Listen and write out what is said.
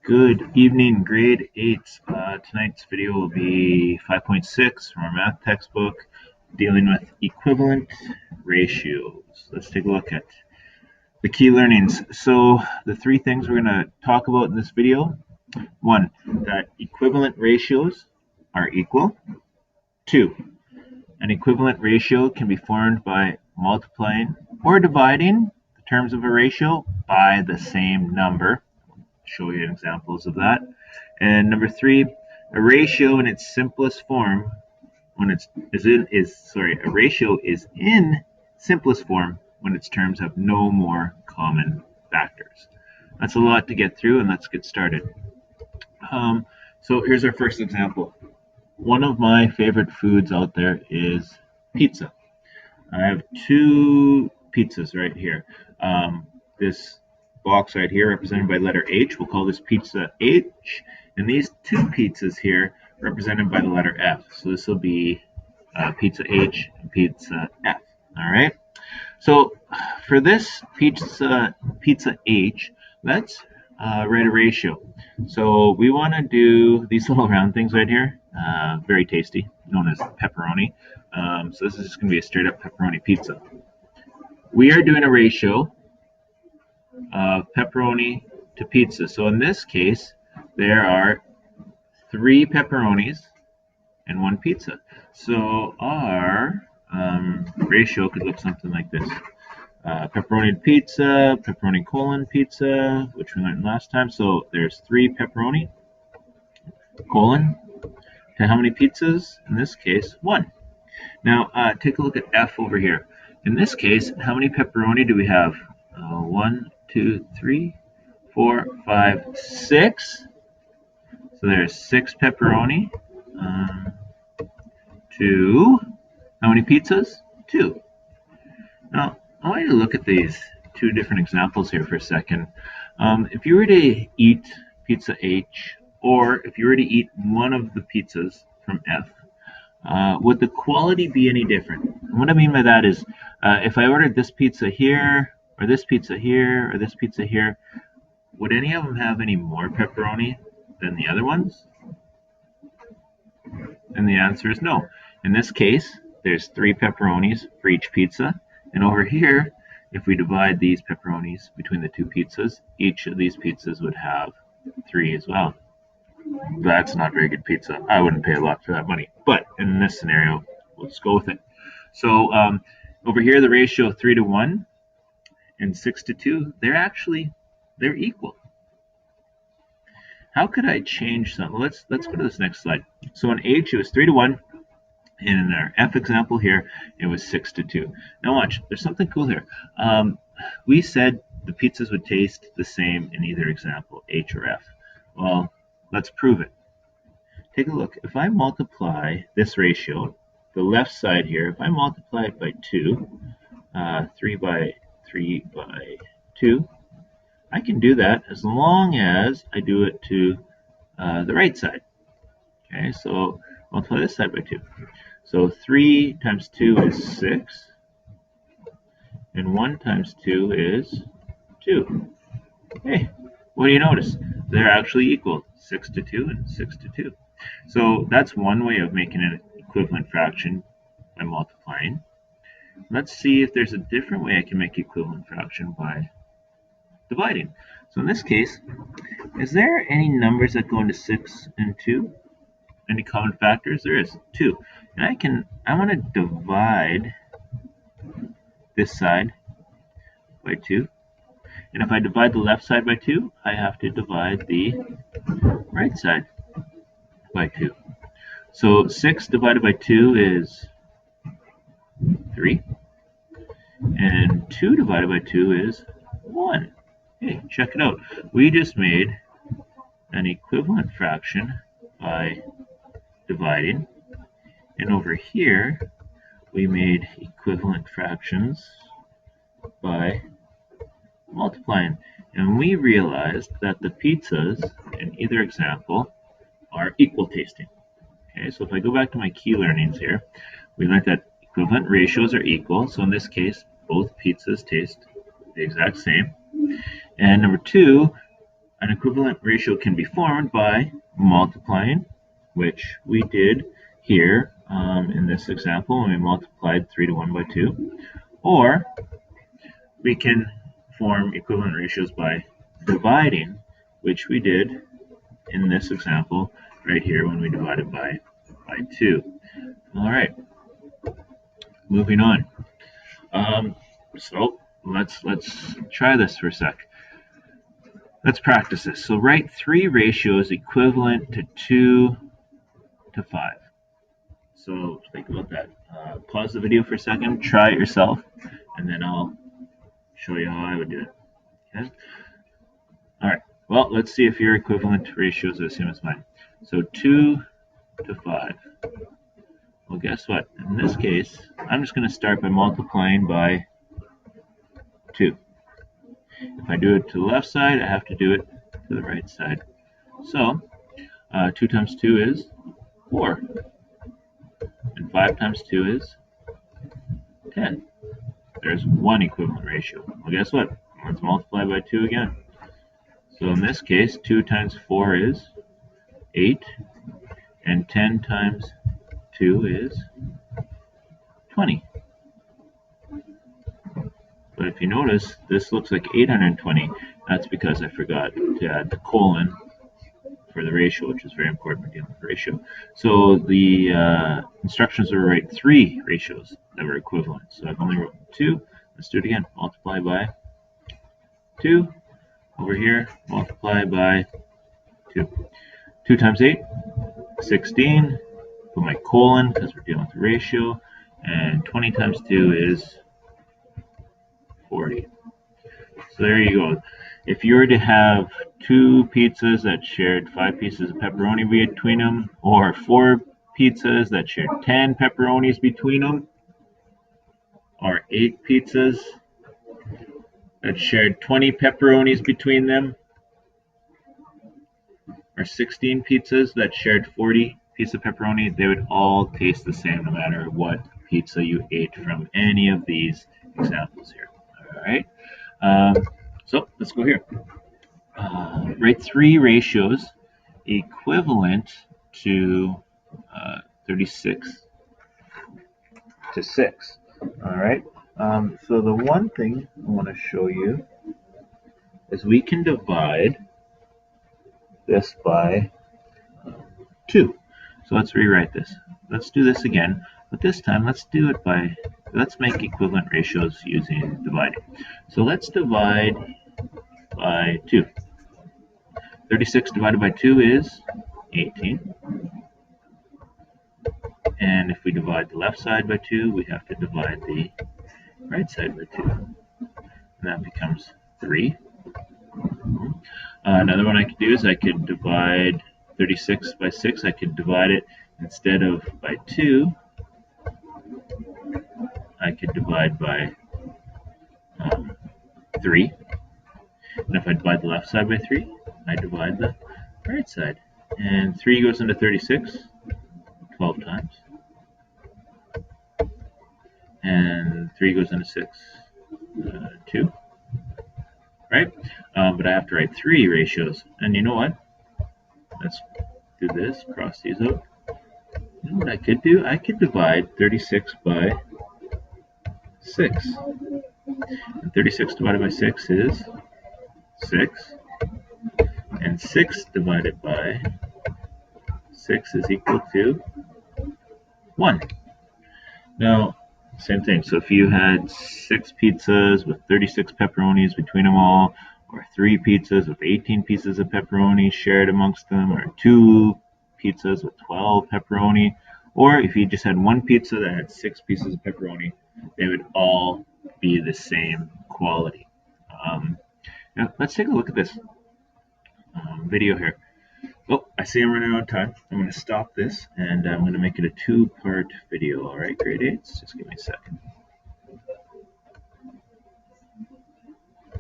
Good evening, grade 8. Tonight's video will be 5.6 from our math textbook dealing with equivalent ratios. Let's take a look at the key learnings. So the three things we're going to talk about in this video. One, that equivalent ratios are equal. Two, an equivalent ratio can be formed by multiplying or dividing the terms of a ratio by the same number. Show you examples of that. And number three, a ratio in its simplest form a ratio is in simplest form when its terms have no more common factors. That's a lot to get through, and let's get started. So here's our first example. One of my favorite foods out there is pizza. I have two pizzas right here. This box right here represented by letter H, we'll call this pizza H, and these two pizzas here represented by the letter F. So this will be pizza H and pizza F. All right. So for this pizza H, let's write a ratio. So we want to do these little round things right here. Very tasty, known as pepperoni. So this is just going to be a straight up pepperoni pizza. We are doing a ratio of pepperoni to pizza. So in this case, there are 3 pepperonis and 1 pizza. So our ratio could look something like this. Pepperoni to pizza, pepperoni colon pizza, which we learned last time. So there's 3 pepperoni colon to how many pizzas? In this case, 1. Now take a look at F over here. In this case, how many pepperoni do we have? 1, 2, 3, 4, 5, 6. So there's 6 pepperoni. 2. How many pizzas? 2. Now, I want you to look at these two different examples here for a second. If you were to eat pizza H, or if you were to eat one of the pizzas from F, would the quality be any different? And what I mean by that is, if I ordered this pizza here, or this pizza here, or this pizza here, would any of them have any more pepperoni than the other ones? And the answer is no. In this case, there's 3 pepperonis for each pizza. And over here, if we divide these pepperonis between the 2 pizzas, each of these pizzas would have 3 as well. That's not very good pizza. I wouldn't pay a lot for that money. But in this scenario, let's go with it. So over here, the ratio of 3 to 1 and 6 to 2, they're equal. How could I change something? Let's go to this next slide. So in H, it was 3 to 1. And in our F example here, it was 6 to 2. Now watch, there's something cool here. We said the pizzas would taste the same in either example, H or F. Well, let's prove it. Take a look. If I multiply this ratio, the left side here, if I multiply it by 2, 3 by 2, I can do that as long as I do it to the right side. Okay, so multiply this side by 2. So 3 times 2 is 6, and 1 times 2 is 2. Hey, what do you notice? They're actually equal, 6 to 2 and 6 to 2. So that's one way of making an equivalent fraction by multiplying. Let's see if there's a different way I can make equivalent fraction by dividing. So in this case, is there any numbers that go into 6 and 2? Any common factors? There is 2. And I want to divide this side by 2. And if I divide the left side by 2, I have to divide the right side by 2. So 6 divided by 2 is 3. And 2 divided by 2 is 1. Hey, check it out. We just made an equivalent fraction by dividing. And over here, we made equivalent fractions by multiplying. And we realized that the pizzas in either example are equal tasting. Okay, so if I go back to my key learnings here, we learned that equivalent ratios are equal. So in this case, both pizzas taste the exact same. And number 2, An equivalent ratio can be formed by multiplying, which we did here in this example when we multiplied 3 to 1 by 2, or we can form equivalent ratios by dividing, which we did in this example right here when we divided by 2. All right, moving on. So let's try this for a sec. Let's practice this. So write 3 ratios equivalent to 2 to 5. So think about that. Pause the video for a second, try it yourself, and then I'll show you how I would do it. Okay. All right. Well, let's see if your equivalent ratios are the same as mine. So 2 to 5. Well, guess what? In this case, I'm just going to start by multiplying by 2. If I do it to the left side, I have to do it to the right side. So 2 times 2 is 4. And 5 times 2 is 10. There's one equivalent ratio. Well, guess what? Let's multiply by 2 again. So in this case, 2 times 4 is 8. And 10 times 2 is 20. But if you notice, this looks like 820. That's because I forgot to add the colon for the ratio, which is very important when dealing with ratio. So the instructions were to write 3 ratios that were equivalent. So I've only wrote 2. Let's do it again. Multiply by 2. Over here, multiply by 2. 2 times 8, 16. Put my colon because we're dealing with the ratio. And 20 times 2 is 40. So there you go. If you were to have 2 pizzas that shared 5 pieces of pepperoni between them, or 4 pizzas that shared 10 pepperonis between them, or 8 pizzas that shared 20 pepperonis between them, or 16 pizzas that shared 40 pieces of pepperoni, they would all taste the same no matter what pizza you ate from any of these examples here. All right. So let's go here. Write 3 ratios equivalent to 36 to 6. All right. So the one thing I want to show you is we can divide this by 2. So let's rewrite this. Let's do this again, but this time let's make equivalent ratios using dividing. So let's divide by 2. 36 divided by 2 is 18. And if we divide the left side by 2, we have to divide the right side by 2. And that becomes 3. Another one I could do is I could divide 36 by 6. I could divide it instead of by 2. I could divide by 3. And if I divide the left side by 3, I divide the right side. And 3 goes into 36 12 times. And 3 goes into 6 2. Right? But I have to write 3 ratios. And you know what? Let's do this, cross these out. You know what I could do? I could divide 36 by 6. And 36 divided by 6 is 6. And 6 divided by 6 is equal to 1. Now, same thing. So if you had 6 pizzas with 36 pepperonis between them all, or 3 pizzas with 18 pieces of pepperoni shared amongst them, or 2 pizzas with 12 pepperoni, or if you just had 1 pizza that had 6 pieces of pepperoni, they would all be the same quality. Now, let's take a look at this video here. Oh, I see I'm running out of time. I'm going to stop this, and I'm going to make it a 2-part video. All right, grade 8s, just give me a second.